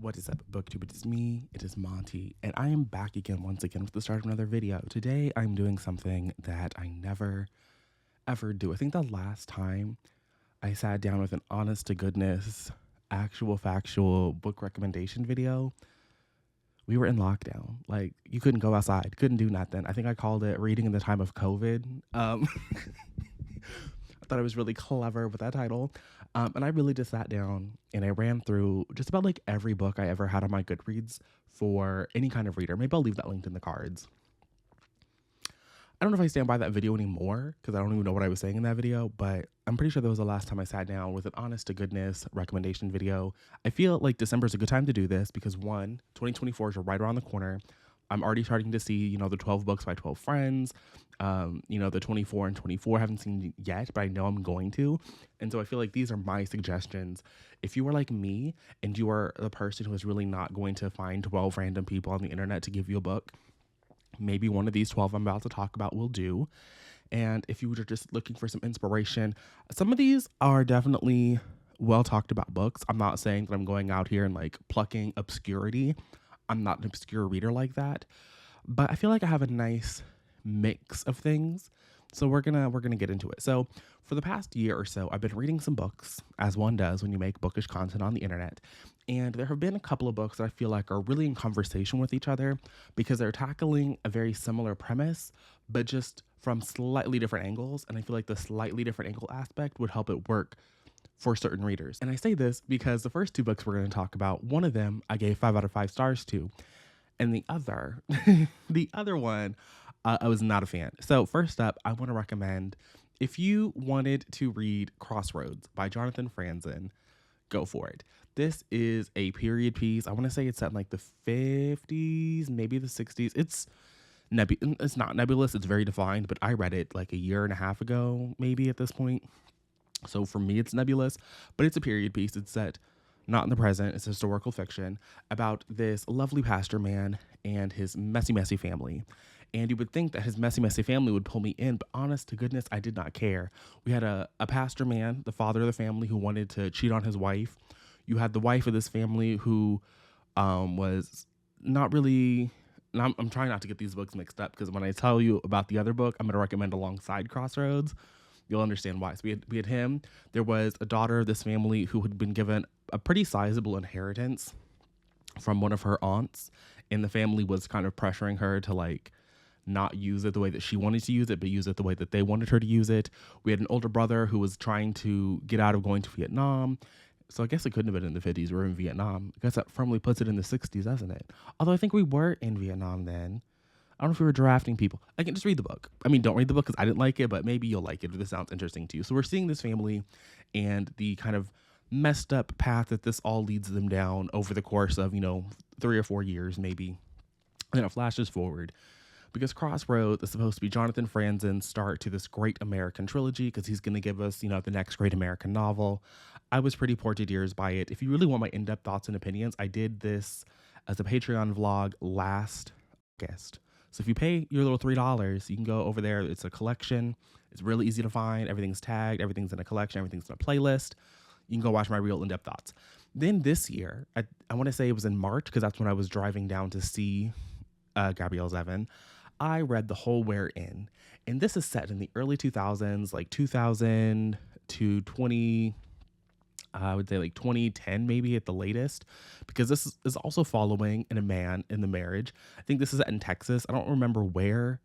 What is up, BookTube? It is me, it is Monty, and I am back again once again with the start of another video. Today, I'm doing something that I never, ever do. I think the last time I sat down with an honest-to-goodness, actual, factual book recommendation video, we were in lockdown. Like, you couldn't go outside, couldn't do nothing. I think I called it Reading in the Time of COVID. I thought I was really clever with that title. And I really just sat down and I ran through just about like every book I ever had on my Goodreads for any kind of reader. Maybe I'll leave that linked in the cards. I don't know if I stand by that video anymore because I don't even know what I was saying in that video, but I'm pretty sure that was the last time I sat down with an honest to goodness recommendation video. I feel like December is a good time to do this because 2024 is right around the corner. I'm already starting to see, the 12 books by 12 friends, the 24 and 24 I haven't seen yet, but I know I'm going to. And so I feel like these are my suggestions. If you are like me and you are the person who is really not going to find 12 random people on the internet to give you a book, maybe one of these 12 I'm about to talk about will do. And if you are just looking for some inspiration, some of these are definitely well talked about books. I'm not saying that I'm going out here and like plucking obscurity. I'm not an obscure reader like that, but I feel like I have a nice mix of things. So we're gonna get into it. So for the past year or so, I've been reading some books, as one does when you make bookish content on the internet. And there have been a couple of books that I feel like are really in conversation with each other because they're tackling a very similar premise, but just from slightly different angles. And I feel like the slightly different angle aspect would help it work for certain readers. And I say this because the first two books we're going to talk about, one of them I gave 5 out of 5 stars to, and the other, the other one, I was not a fan. So first up, I want to recommend, if you wanted to read Crossroads by Jonathan Franzen, go for it. This is a period piece. I want to say it's set in like the 50s, maybe the 60s. It's not nebulous. It's very defined, but I read it like a year and a half ago, maybe at this point. So for me, it's nebulous, but it's a period piece. It's set not in the present. It's historical fiction about this lovely pastor man and his messy, messy family. And you would think that his messy, messy family would pull me in, but honest to goodness, I did not care. We had a pastor man, the father of the family, who wanted to cheat on his wife. You had the wife of this family who was not really... I'm trying not to get these books mixed up because when I tell you about the other book, I'm going to recommend alongside Crossroads. You'll understand why. So we had him. There was a daughter of this family who had been given a pretty sizable inheritance from one of her aunts, and the family was kind of pressuring her to like not use it the way that she wanted to use it, but use it the way that they wanted her to use it. We had an older brother who was trying to get out of going to Vietnam. So I guess it couldn't have been in the 50s. We're in Vietnam. I guess that firmly puts it in the 60s, doesn't it? Although I think we were in Vietnam then. I don't know if we were drafting people. I can just read the book. I mean, don't read the book because I didn't like it, but maybe you'll like it if this sounds interesting to you. So we're seeing this family and the kind of messed up path that this all leads them down over the course of, 3 or 4 years, maybe. And then it flashes forward because Crossroads is supposed to be Jonathan Franzen's start to this great American trilogy because he's going to give us, the next great American novel. I was pretty poured to tears by it. If you really want my in-depth thoughts and opinions, I did this as a Patreon vlog last August. So if you pay your little $3, you can go over there. It's a collection. It's really easy to find. Everything's tagged. Everything's in a collection. Everything's in a playlist. You can go watch my real in-depth thoughts. Then this year, I want to say it was in March because that's when I was driving down to see Gabrielle Zevin. I read the whole We're In. And this is set in the early 2000s, like 2000 to 20... I would say like 2010, maybe at the latest, because this is also following a man in the marriage. I think this is set in Texas. I don't remember where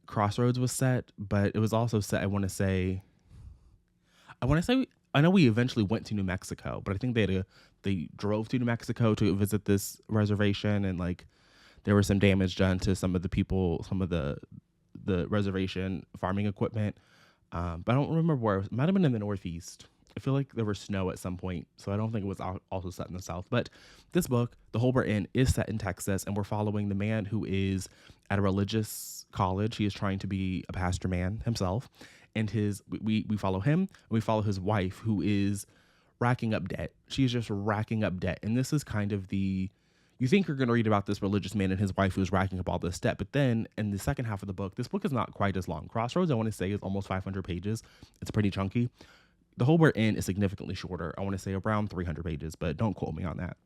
Crossroads was set, but it was also set, I know we eventually went to New Mexico, but I think they drove to New Mexico to visit this reservation, and like there was some damage done to some of the people, some of the reservation farming equipment. But I don't remember where. It might have been in the Northeast. I feel like there was snow at some point, so I don't think it was also set in the South. But this book, The Whole We're In, is set in Texas, and we're following the man who is at a religious college. He is trying to be a pastor man himself, and we follow him, and we follow his wife, who is racking up debt. She is just racking up debt, and this is kind of you think you're going to read about this religious man and his wife who's racking up all this debt, but then in the second half of the book, this book is not quite as long. Crossroads, I want to say, is almost 500 pages. It's pretty chunky. The Whole We're In is significantly shorter. I want to say around 300 pages, but don't quote me on that.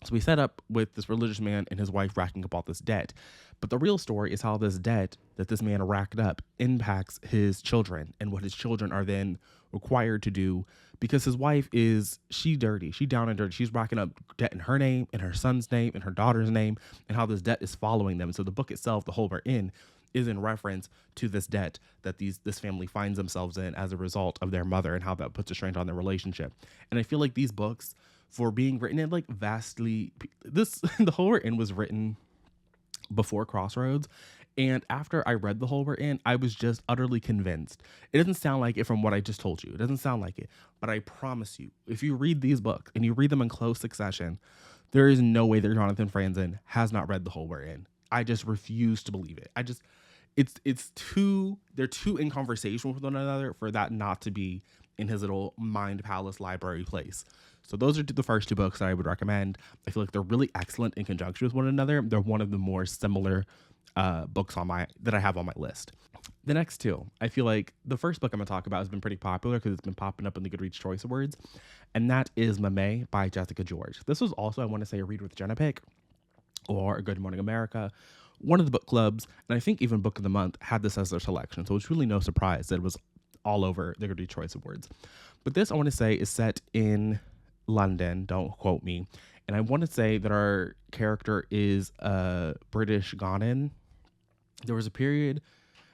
So we set up with this religious man and his wife racking up all this debt. But the real story is how this debt that this man racked up impacts his children and what his children are then required to do, because his wife she dirty. She down and dirty. She's racking up debt in her name, in her son's name, in her daughter's name, and how this debt is following them. So the book itself, The Whole We're In, is in reference to this debt that this family finds themselves in as a result of their mother, and how that puts a strain on their relationship. And I feel like these books, for being written in like vastly this The Whole We're In was written before Crossroads, and after I read The Whole We're In, I was just utterly convinced. It doesn't sound like it from what I just told you. It doesn't sound like it, but I promise you, if you read these books and you read them in close succession, there is no way that Jonathan Franzen has not read The Whole We're In. I just refuse to believe it. It's too, they're too in conversation with one another for that not to be in his little mind palace library place. So those are the first two books that I would recommend. I feel like they're really excellent in conjunction with one another. They're one of the more similar books that I have on my list. The next two, I feel like the first book I'm going to talk about has been pretty popular because it's been popping up in the Goodreads Choice Awards, and that is Mame by Jessica George. This was also, I want to say, a Read with Jenna pick, or a Good Morning America, one of the book clubs, and I think even Book of the Month had this as their selection. So it's really no surprise that it was all over the Goodreads Choice Awards. But this, I want to say, is set in London. Don't quote me. And I want to say that our character is a British Ghanaian. There was a period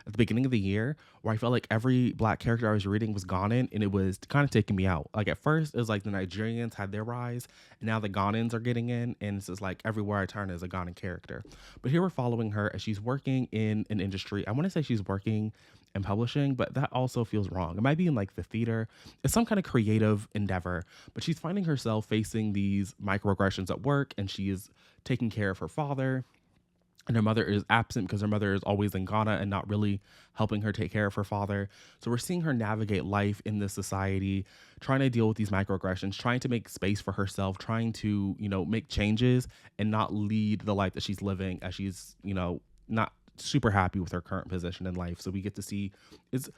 at the beginning of the year where I felt like every black character I was reading was Ghanaian, and it was kind of taking me out. Like at first, it was like the Nigerians had their rise, and now the Ghanaians are getting in, and it's just like everywhere I turn is a Ghanaian character. But here we're following her as she's working in an industry. I want to say she's working in publishing, but that also feels wrong. It might be in like the theater. It's some kind of creative endeavor, but she's finding herself facing these microaggressions at work, and she is taking care of her father. And her mother is absent because her mother is always in Ghana and not really helping her take care of her father. So we're seeing her navigate life in this society, trying to deal with these microaggressions, trying to make space for herself, trying to, make changes and not lead the life that she's living, as she's, not super happy with her current position in life. So we get to see it's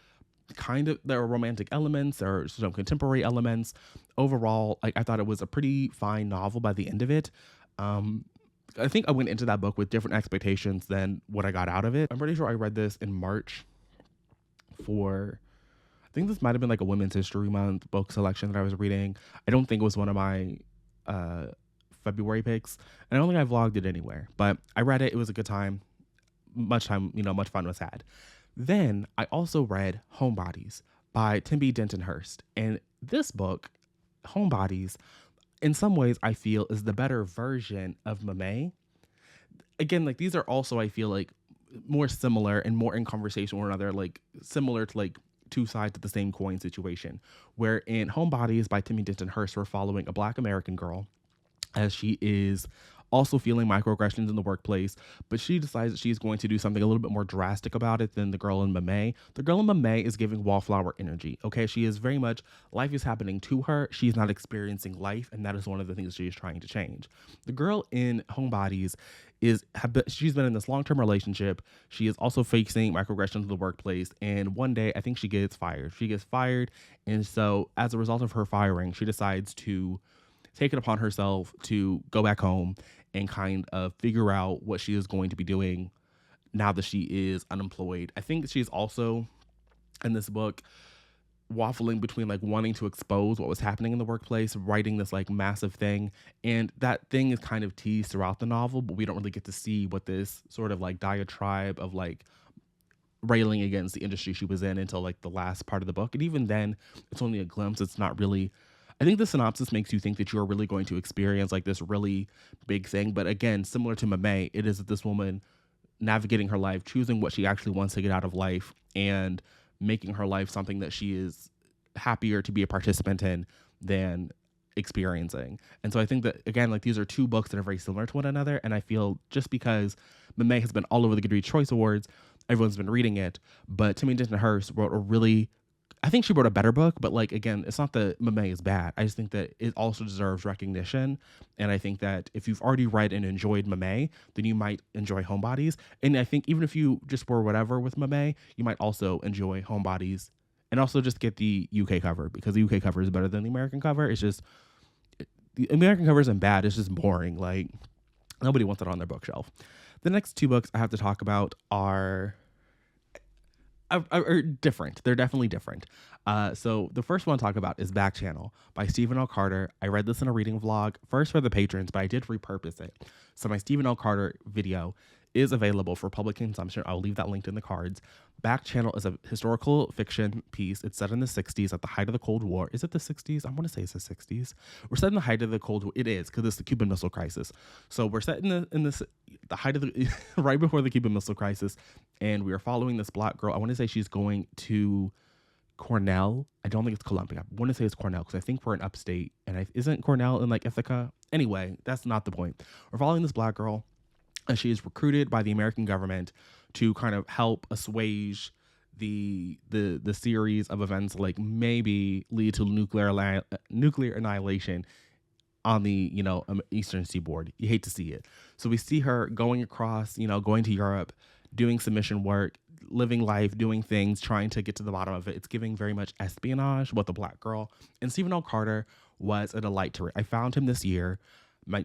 kind of, there are romantic elements, there are some contemporary elements. Overall, I thought it was a pretty fine novel by the end of it. I think I went into that book with different expectations than what I got out of it. I'm pretty sure I read this in March I think this might have been like a Women's History Month book selection that I was reading. I don't think it was one of my February picks. And I don't think I vlogged it anywhere, but I read it. It was a good time. Much fun was had. Then I also read Homebodies by Tim B. Denton Hurst. And this book, Homebodies, in some ways, I feel is the better version of Mame. Again, like these are also, I feel like, more similar and more in conversation with one another, like similar to like two sides of the same coin situation. Where in Homebodies by Timmy Denton Hurst, we're following a Black American girl as she is also feeling microaggressions in the workplace, but she decides that she's going to do something a little bit more drastic about it than the girl in Mame. The girl in Mame is giving wallflower energy. Okay, she is very much, life is happening to her. She's not experiencing life, and that is one of the things she is trying to change. The girl in Homebodies she's been in this long-term relationship. She is also facing microaggressions in the workplace, and one day I think she gets fired. She gets fired, and so as a result of her firing, she decides to take it upon herself to go back home and kind of figure out what she is going to be doing now that she is unemployed. I think she's also, in this book, waffling between like wanting to expose what was happening in the workplace, writing this like massive thing. And that thing is kind of teased throughout the novel, but we don't really get to see what this sort of like diatribe of like railing against the industry she was in until like the last part of the book. And even then, it's only a glimpse. It's not really, I think the synopsis makes you think that you're really going to experience like this really big thing. But again, similar to Mame, it is this woman navigating her life, choosing what she actually wants to get out of life, and making her life something that she is happier to be a participant in than experiencing. And so I think that, again, like these are two books that are very similar to one another. And I feel just because Mame has been all over the Goodreads Choice Awards, everyone's been reading it, but Timmy Denton Hurst wrote I think she wrote a better book, but like, again, it's not that Mame is bad. I just think that it also deserves recognition. And I think that if you've already read and enjoyed Mame, then you might enjoy Homebodies. And I think even if you just were whatever with Mame, you might also enjoy Homebodies And also just get the UK cover, because the UK cover is better than the American cover. It's just, the American cover isn't bad. It's just boring. Like, nobody wants it on their bookshelf. The next two books I have to talk about are different. They're definitely different. So the first one I'll talk about is Back Channel by Stephen L. Carter. I read this in a reading vlog, first for the patrons, but I did repurpose it. So my Stephen L. Carter video is available for public consumption. I'll leave that linked in the cards. Back Channel is a historical fiction piece. It's set in the 60s at the height of the Cold War. Is it the 60s? I want to say it's the 60s. We're set in the height of the Cold War. It is, because it's the Cuban Missile Crisis. So we're set in the height of the right before the Cuban Missile Crisis, and we are following this black girl. I want to say she's going to Cornell. I don't think it's Columbia. I want to say it's Cornell, because I think we're in upstate, and isn't Cornell in like Ithaca? Anyway, that's not the point. We're following this black girl, and she is recruited by the American government to kind of help assuage the series of events, like maybe lead to nuclear annihilation on the eastern seaboard. You hate to see it. So we see her going across, going to Europe, doing submission work, living life, doing things, trying to get to the bottom of it. It's giving very much espionage with the black girl. And Stephen L. Carter was a delight to read. I found him this year.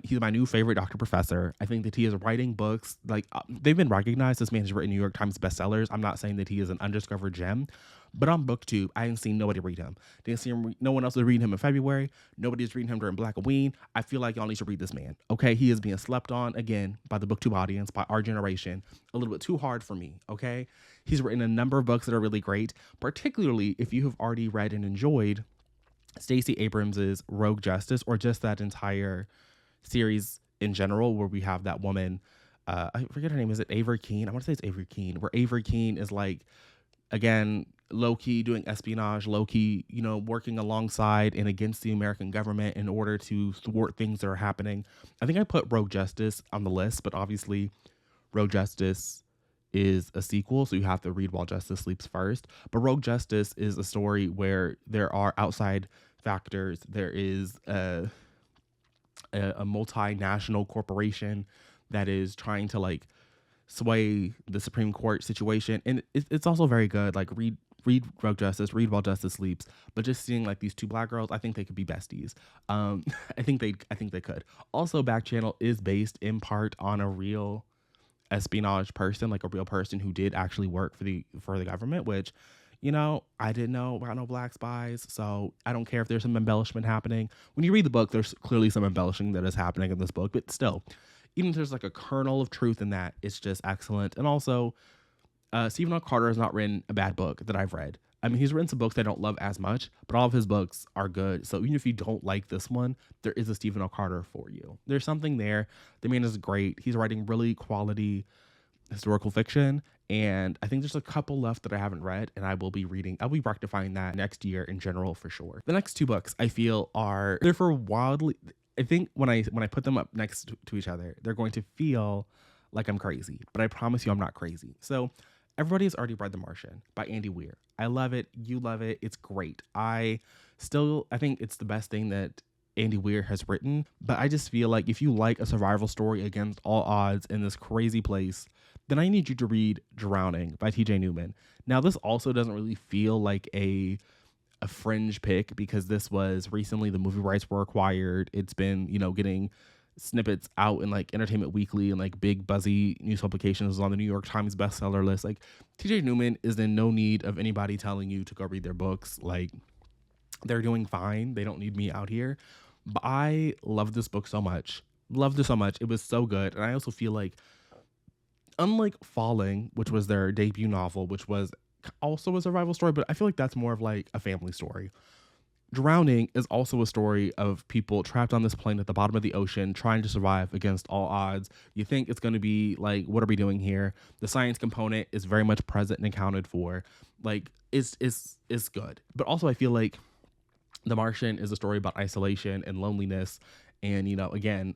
He's my new favorite Dr. Professor. I think that he is writing books. Like, they've been recognized. This man has written New York Times bestsellers. I'm not saying that he is an undiscovered gem, but on BookTube, I didn't see nobody read him. Didn't see him. No one else was reading him in February. Nobody's reading him during Black Halloween. I feel like y'all need to read this man. Okay, he is being slept on again by the BookTube audience, by our generation. A little bit too hard for me. Okay, he's written a number of books that are really great, particularly if you have already read and enjoyed Stacey Abrams's Rogue Justice, or just that entire series in general, where we have that woman, I forget her name. Is it Avery Keene? I want to say it's Avery Keene, where Avery Keene is like, again, low-key doing espionage, low-key, working alongside and against the American government in order to thwart things that are happening. I think I put Rogue Justice on the list, but obviously Rogue Justice is a sequel, so you have to read While Justice Sleeps first. But Rogue Justice is a story where there are outside factors. There is a multinational corporation that is trying to like sway the Supreme Court situation, and it's also very good. Like, read Rogue Justice, read While Justice Sleeps. But just seeing like these two black girls, I think they could be besties. I think they could. Also, Back Channel is based in part on a real espionage person, like a real person who did actually work for the government, which, I didn't know about no black spies, so I don't care if there's some embellishment happening. When you read the book, there's clearly some embellishing that is happening in this book, but still, even if there's like a kernel of truth in that, it's just excellent. And also, Stephen L. Carter has not written a bad book that I've read. I mean, he's written some books that I don't love as much, but all of his books are good. So even if you don't like this one, there is a Stephen L. Carter for you. There's something there. The man is great. He's writing really quality historical fiction, and I think there's a couple left that I haven't read, and I'll be rectifying that next year in general for sure. The next two books I feel they're for wildly, I think when I put them up next to each other, they're going to feel like I'm crazy, but I promise you I'm not crazy. So everybody has already read The Martian by Andy Weir. I love it. You love it. It's great. I think it's the best thing that Andy Weir has written, but I just feel like if you like a survival story against all odds in this crazy place, then I need you to read Drowning by TJ Newman. Now, this also doesn't really feel like a fringe pick, because this was recently, the movie rights were acquired. It's been, getting snippets out in like Entertainment Weekly and like big buzzy news publications, on the New York Times bestseller list. Like, TJ Newman is in no need of anybody telling you to go read their books. Like, they're doing fine. They don't need me out here. But I love this book so much. Loved it so much. It was so good. And I also feel like, unlike Falling, which was their debut novel, which was also a survival story, but I feel like that's more of like a family story, Drowning is also a story of people trapped on this plane at the bottom of the ocean trying to survive against all odds. You think it's going to be like, what are we doing here? The science component is very much present and accounted for. Like, it's good. But also I feel like The Martian is a story about isolation and loneliness, and, again,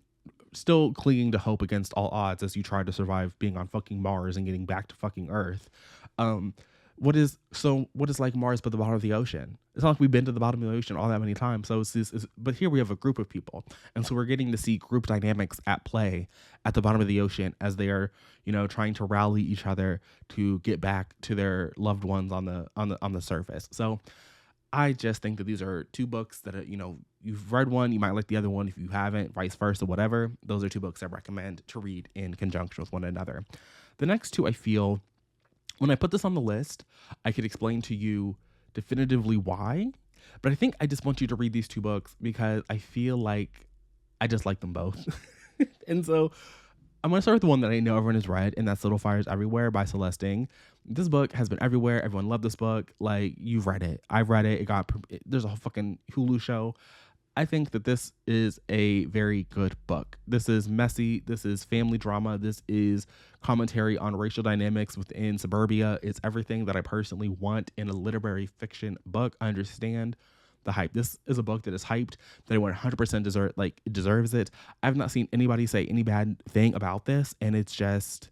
still clinging to hope against all odds as you try to survive being on fucking Mars and getting back to fucking Earth. what is like Mars but the bottom of the ocean? It's not like we've been to the bottom of the ocean all that many times. So but here we have a group of people, and so we're getting to see group dynamics at play at the bottom of the ocean as they are, trying to rally each other to get back to their loved ones on the surface. So I just think that these are two books that are, you've read one, you might like the other one. If you haven't, vice versa, whatever. Those are two books I recommend to read in conjunction with one another. The next two, I feel, when I put this on the list, I could explain to you definitively why, but I think I just want you to read these two books because I feel like I just like them both. And so I'm going to start with the one that I know everyone has read, and that's Little Fires Everywhere by Celeste Ng. This book has been everywhere. Everyone loved this book. Like, you've read it. I've read it. There's a whole fucking Hulu show. I think that this is a very good book. This is messy. This is family drama. This is commentary on racial dynamics within suburbia. It's everything that I personally want in a literary fiction book. I understand the hype. This is a book that is hyped, that I 100% it deserves it. I've not seen anybody say any bad thing about this, and it's chef's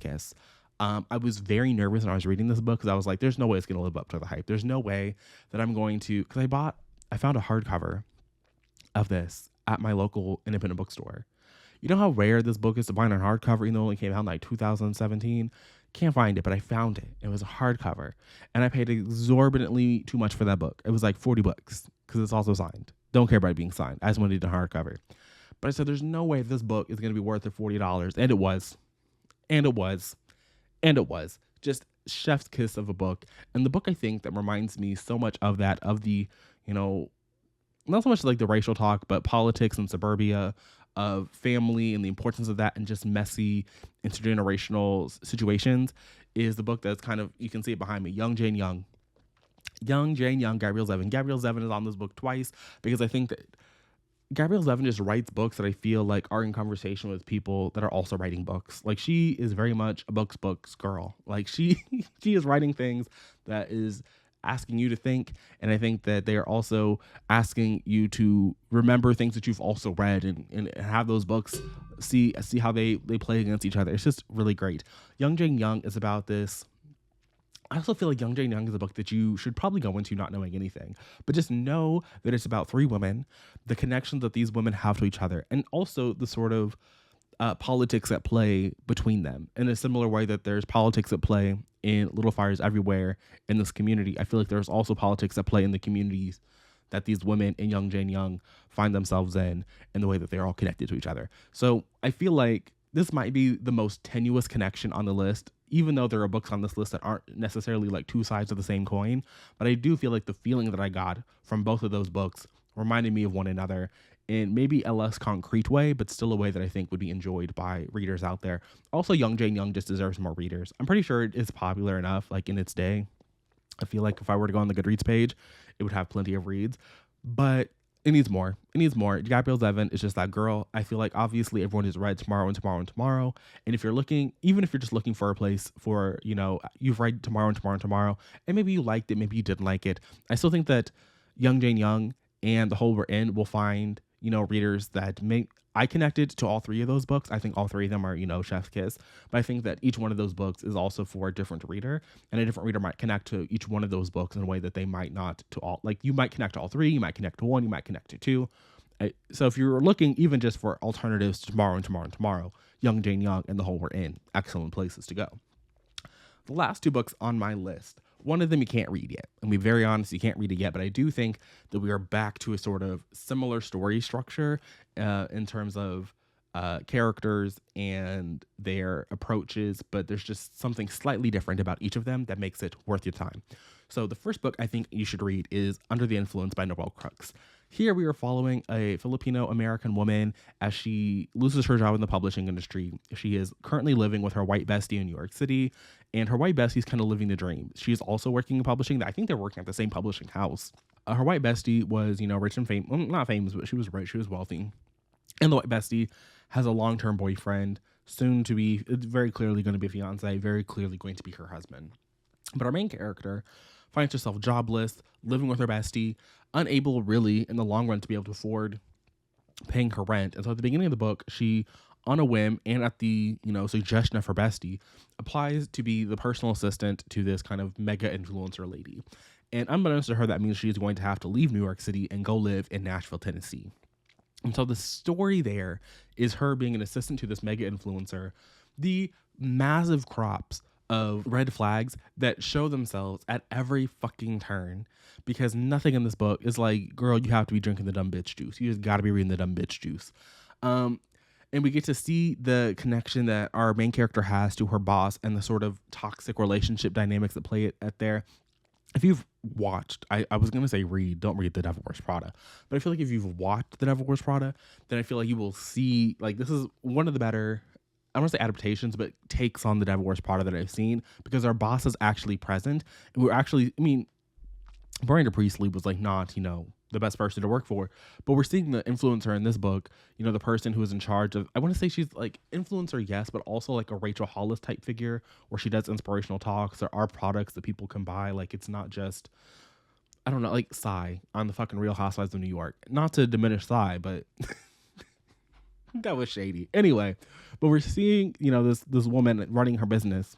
kiss. I was very nervous when I was reading this book because I was like, there's no way it's going to live up to the hype. There's no way that I'm going to, because I found a hardcover of this at my local independent bookstore. You know how rare this book is to find on hardcover, even though it only came out in like 2017? Can't find it, but I found it. It was a hardcover, and I paid exorbitantly too much for that book. It was like $40 because it's also signed. Don't care about it being signed. I just wanted it in hardcover. But I said, there's no way this book is going to be worth the $40. And it was. And it was. And it was. Just chef's kiss of a book. And the book, I think, that reminds me so much of that, of the, not so much like the racial talk, but politics and suburbia, of family and the importance of that, and just messy intergenerational situations, is the book that's kind of, you can see it behind me, Young Jane Young, Gabrielle Zevin. Gabrielle Zevin is on this book twice because I think that Gabrielle Zevin just writes books that I feel like are in conversation with people that are also writing books. Like, she is very much a books girl. Like, she is writing things that is asking you to think, and I think that they are also asking you to remember things that you've also read, and have those books see how they play against each other. It's just really great. Young Jane Young is about this. I also feel like Young Jane Young is a book that you should probably go into not knowing anything, but just know that it's about three women, the connections that these women have to each other, and also the sort of politics at play between them, in a similar way that there's politics at play in Little Fires Everywhere in this community. I feel like there's also politics at play in the communities that these women in Young Jane Young find themselves in the way that they're all connected to each other. So I feel like this might be the most tenuous connection on the list, even though there are books on this list that aren't necessarily like two sides of the same coin. But I do feel like the feeling that I got from both of those books reminded me of one another in maybe a less concrete way, but still a way that I think would be enjoyed by readers out there. Also, Young Jane Young just deserves more readers. I'm pretty sure it is popular enough, like in its day. I feel like if I were to go on the Goodreads page, it would have plenty of reads, but it needs more. It needs more. Gabrielle Zevin is just that girl. I feel like obviously everyone has read Tomorrow and Tomorrow and Tomorrow. And if you're looking, even if you're just looking for a place for, you've read Tomorrow and Tomorrow and Tomorrow, and maybe you liked it, maybe you didn't like it. I still think that Young Jane Young and The Hole We're In will find, readers that I connected to all three of those books. I think all three of them are, chef's kiss. But I think that each one of those books is also for a different reader, and a different reader might connect to each one of those books in a way that they might not to all. Like, you might connect to all three, you might connect to one, you might connect to two. So if you're looking even just for alternatives to Tomorrow and Tomorrow and Tomorrow, Young Jane Young and The Hole We're In, excellent places to go. The last two books on my list, one of them you can't read yet. And to be very honest, you can't read it yet, but I do think that we are back to a sort of similar story structure in terms of characters and their approaches, but there's just something slightly different about each of them that makes it worth your time. So the first book I think you should read is Under the Influence by Noelle Crooks. Here we are following a Filipino-American woman as she loses her job in the publishing industry. She is currently living with her white bestie in New York City, and her white bestie's kind of living the dream. She's also working in publishing. I think they're working at the same publishing house. Her white bestie was, rich and famous. Well, not famous, but she was rich. She was wealthy. And the white bestie has a long-term boyfriend, soon to be, very clearly going to be a fiance, very clearly going to be her husband. But our main character finds herself jobless, living with her bestie, unable really in the long run to be able to afford paying her rent. And so at the beginning of the book, she on a whim and at the, suggestion of her bestie, applies to be the personal assistant to this kind of mega influencer lady. And unbeknownst to her, that means she's going to have to leave New York City and go live in Nashville, Tennessee. And so the story there is her being an assistant to this mega influencer, the massive crops of red flags that show themselves at every fucking turn, because nothing in this book is like, girl, you have to be drinking the dumb bitch juice. You just got to be reading the dumb bitch juice. And we get to see the connection that our main character has to her boss and the sort of toxic relationship dynamics that play at there. If you've watched, I was going to say don't read The Devil Wears Prada, but I feel like if you've watched The Devil Wears Prada, then I feel like you will see, like, this is one of the better, I don't want to say adaptations, but takes on The Devil Wears Prada that I've seen, because our boss is actually present. And we're actually, Miranda Priestley was like not, the best person to work for, but we're seeing the influencer in this book, the person who is in charge of, I want to say she's like influencer, yes, but also like a Rachel Hollis type figure where she does inspirational talks. There are products that people can buy. Like, it's not just, I don't know, like Psy on the fucking Real Housewives of New York. Not to diminish Psy, but that was shady. Anyway, but we're seeing, this woman running her business,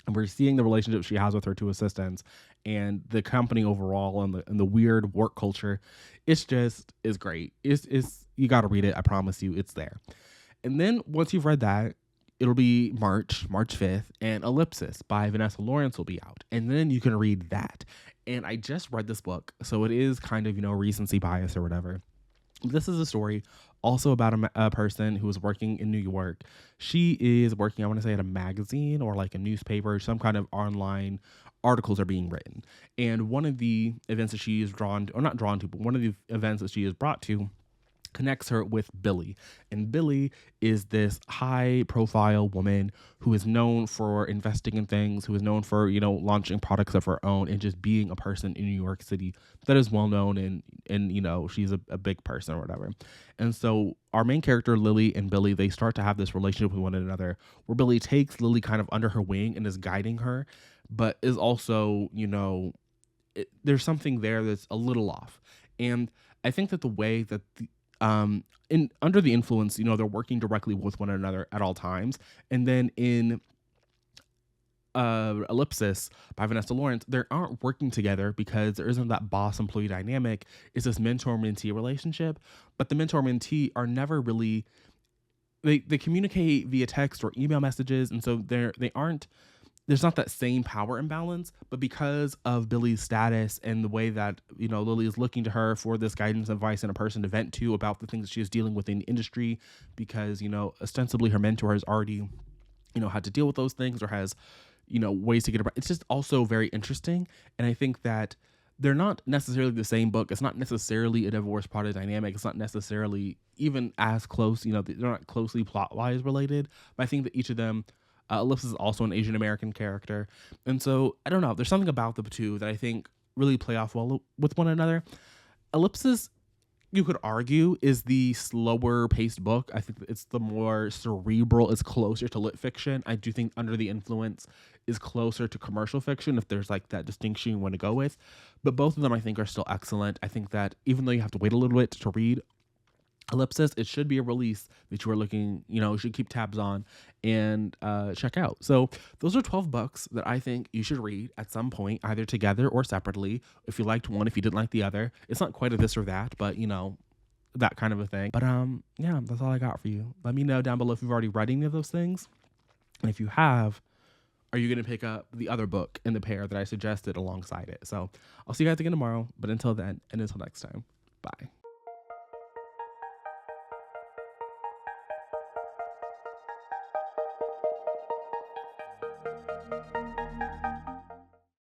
and we're seeing the relationship she has with her two assistants and the company overall, and the weird work culture. It's great. It's you got to read it. I promise you, it's there. And then once you've read that, it'll be March 5th, and Ellipsis by Vanessa Lawrence will be out. And then you can read that. And I just read this book, so it is kind of, recency bias or whatever. This is a story also about a person who is working in New York. She is working, I want to say, at a magazine or like a newspaper, some kind of online articles are being written. And one of the events that she is one of the events that she is brought to connects her with Billy. And Billy is this high profile woman who is known for investing in things, who is known for, launching products of her own and just being a person in New York City that is well known, and she's a big person or whatever. And so our main character, Lily and Billy, they start to have this relationship with one another where Billy takes Lily kind of under her wing and is guiding her, but is also, there's something there that's a little off. And I think that the way that under the influence, they're working directly with one another at all times. And then in Ellipsis by Vanessa Lawrence, they aren't working together because there isn't that boss-employee dynamic. It's this mentor-mentee relationship, but the mentor-mentee are never really, they communicate via text or email messages, and so there's not that same power imbalance. But because of Billy's status and the way that, Lily is looking to her for this guidance, advice, and a person to vent to about the things that she is dealing with in the industry, because, ostensibly her mentor has already, had to deal with those things or has, ways to get around. It's just also very interesting. And I think that they're not necessarily the same book. It's not necessarily a divorce product dynamic. It's not necessarily even as close, they're not closely plot-wise related. But I think that each of them, Ellipsis is also an Asian American character. And so, I don't know, there's something about the two that I think really play off well with one another. Ellipsis, you could argue, is the slower paced book. I think it's the more cerebral. It's closer to lit fiction. I do think Under the Influence is closer to commercial fiction, if there's like that distinction you want to go with. But both of them, I think, are still excellent. I think that even though you have to wait a little bit to read Ellipsis, it should be a release that you are looking, should keep tabs on and check out. So those are 12 books that I think you should read at some point, either together or separately. If you liked one, if you didn't like the other, it's not quite a this or that, but that kind of a thing. But yeah, that's all I got for you. Let me know down below if you've already read any of those things. And if you have, are you going to pick up the other book in the pair that I suggested alongside it? So I'll see you guys again tomorrow. But until then, and until next time, bye.